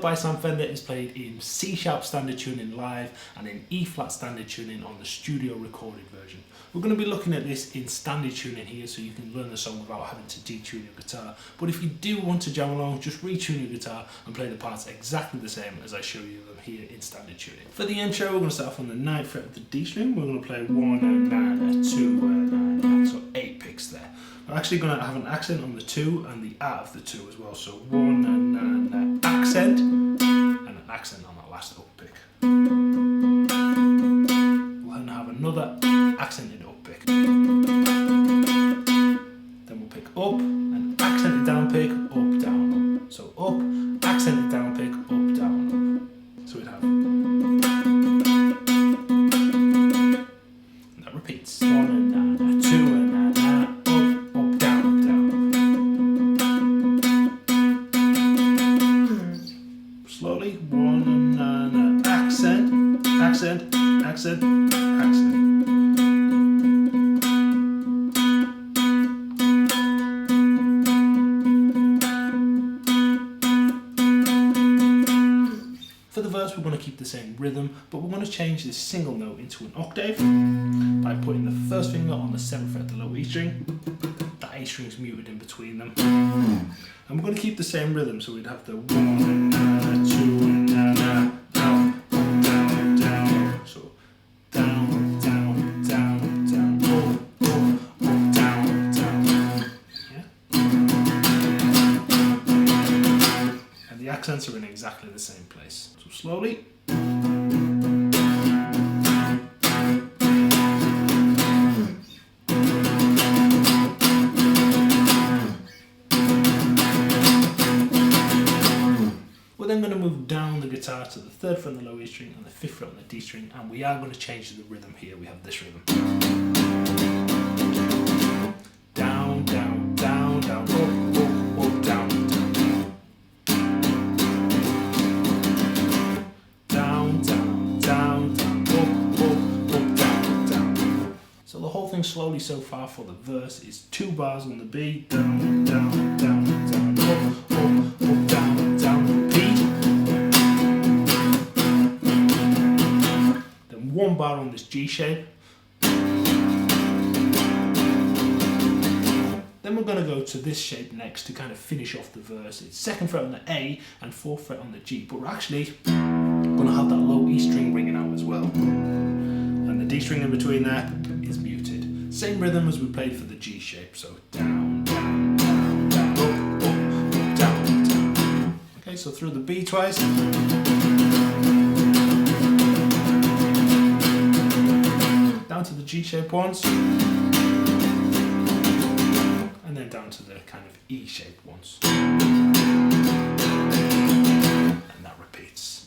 Detuned by Sam Fender is played in C sharp standard tuning live and in E flat standard tuning on the studio recorded version. We're going to be looking at this in standard tuning here so you can learn the song without having to detune your guitar. But if you do want to jam along, just retune your guitar and play the parts exactly the same as I show you them here in standard tuning. For the intro, we're going to start off on the 9th fret of the D string. We're going to play 1 and 9, 2 and 9, so 8 picks there. I'm actually going to have an accent on the 2 and the out of the 2 as well. So 1 and 9, accent, and an accent on that last up pick. We'll then have another accented up pick. Then we'll pick up, and accented down pick, up, down, up. So up, accented down pick, up, down, up. So we'd have, and that repeats. 1 and 9, 2 and 9, up, down, down. Slowly, 1 and 9, accent, accent, accent, accent. For the verse, we're going to keep the same rhythm, but we're going to change this single note into an octave by putting the first finger on the 7th fret of the low E string. That A string's muted in between them. And we're going to keep the same rhythm, so we'd have the 1 and 9, 2 and 9, down, down, down. So down, down, down, down, up, down, down. Yeah? And the accents are in exactly the same place. So slowly. We're then going to move down the guitar to the 3rd fret on the low E string and the 5th fret on the D string, and we are going to change the rhythm here. We have this rhythm. Down, down, down, down, up, up, down, down. Down, down, down, down, up, down, down. So the whole thing slowly so far for the verse is 2 bars on the B, down, down, down, down, up, down, down, P. Then 1 bar on this G shape. Then we're going to go to this shape next to kind of finish off the verse. It's 2nd fret on the A and 4th fret on the G, but we're actually going to have that low E string ringing out as well. And the D string in between there is muted. Same rhythm as we played for the G shape, so down, down, down, down, up, down, down. Okay, so through the B twice. Down to the G shape once. And then down to the kind of E shape once. And that repeats.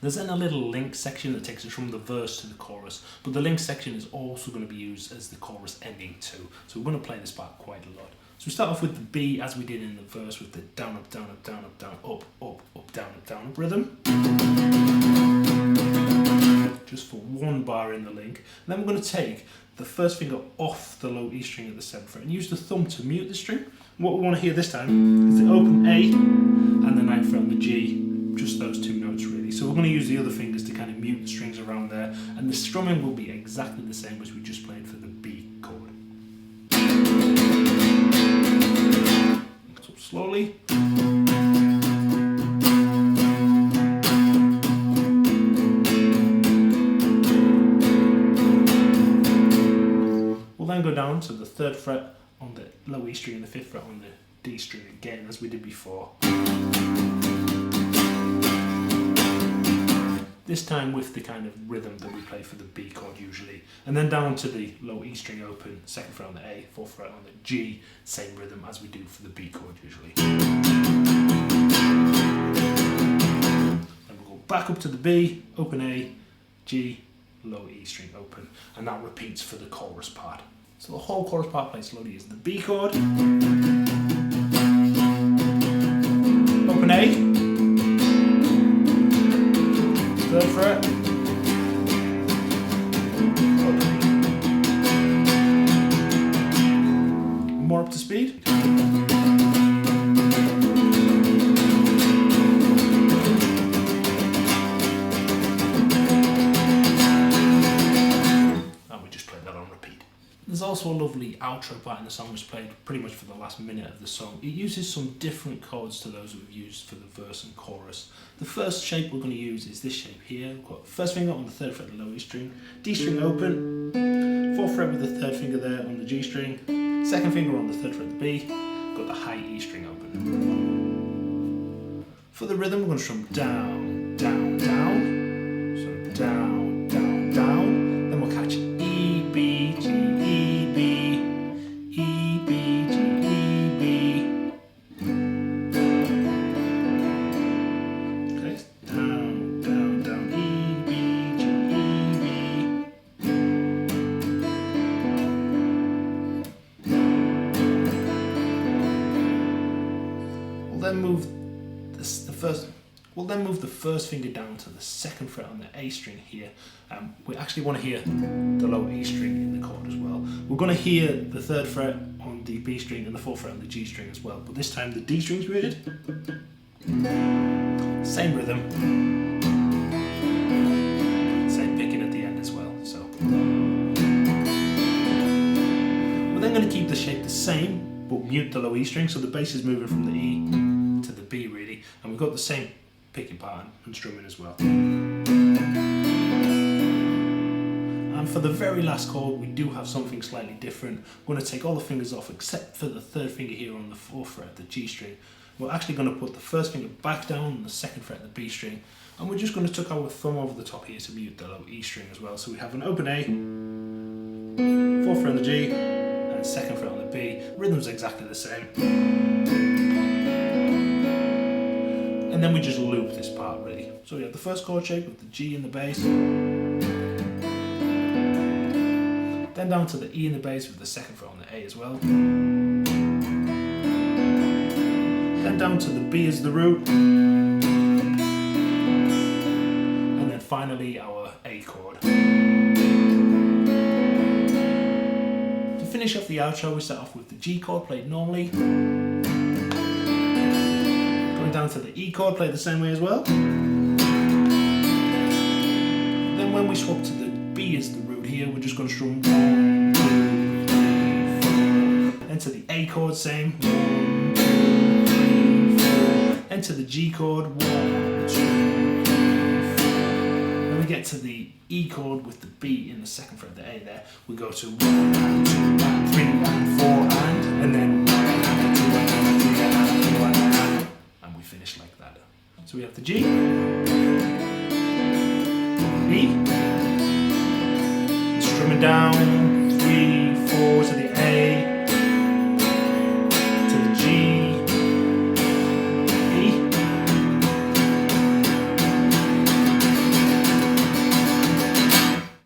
There's then a little link section that takes us from the verse to the chorus, but the link section is also going to be used as the chorus ending too. So we're going to play this part quite a lot. So we start off with the B as we did in the verse with the down, up, down, up, down, up, down, up, down, up rhythm. Just for 1 bar in the link. And then we're going to take the first finger off the low E string at the 7th fret and use the thumb to mute the string. And what we want to hear this time is the open A and the 9th fret on the G. Just those 2 notes really. So we're going to use the other fingers to kind of mute the strings around there, and the strumming will be exactly the same as we just played for the B chord. So slowly. We'll then go down to the 3rd fret on the low E string and the 5th fret on the D string again as we did before. This time with the kind of rhythm that we play for the B chord usually. And then down to the low E string open, 2nd fret on the A, 4th fret on the G, same rhythm as we do for the B chord usually. Then we'll go back up to the B, open A, G, low E string open, and that repeats for the chorus part. So the whole chorus part played slowly is the B chord, open A, 3rd fret, open E. More up to speed. There's also a lovely outro part in the song which played pretty much for the last minute of the song. It uses some different chords to those we've used for the verse and chorus. The first shape we're going to use is this shape here. We've got first finger on the 3rd fret of the low E string, D string open, 4th fret with the 3rd finger there on the G string, 2nd finger on the 3rd fret of the B, got the high E string open. For the rhythm we're going to strum down, down, down, so down, down, down, then we'll catch E, B, G, We'll then move the first finger down to the 2nd fret on the A string here. We actually want to hear the low E string in the chord as well. We're going to hear the 3rd fret on the B string and the 4th fret on the G string as well, but this time the D string's muted. Same rhythm. Same picking at the end as well. So we're then going to keep the shape the same, but mute the low E string, so the bass is moving from the E to the B really, and we've got the same picking pattern and strumming as well. And for the very last chord we do have something slightly different. We're going to take all the fingers off except for the 3rd finger here on the 4th fret of the G string. We're actually going to put the 1st finger back down on the 2nd fret of the B string, and we're just going to tuck our thumb over the top here to mute the low E string as well. So we have an open A, 4th fret on the G, and 2nd fret on the B. Rhythm's exactly the same. And then we just loop this part really. So we have the first chord shape with the G in the bass, then down to the E in the bass with the 2nd fret on the A as well, then down to the B as the root, and then finally our A chord. To finish off the outro we start off with the G chord played normally, down to the E chord, played the same way as well. Then when we swap to the B as the root here, we're just going to strum 1, 2, 3, 4. Then to the A chord, same 1, 2, 3, 4. Then to the G chord, 1, 2, 3, 4. Then we get to the E chord with the B in the 2nd fret of the A there. We go to 1 and 2 and 3 and 4 and then 1 and 2 and 3 and 4 and we finish like that. So we have the G, E, strumming down,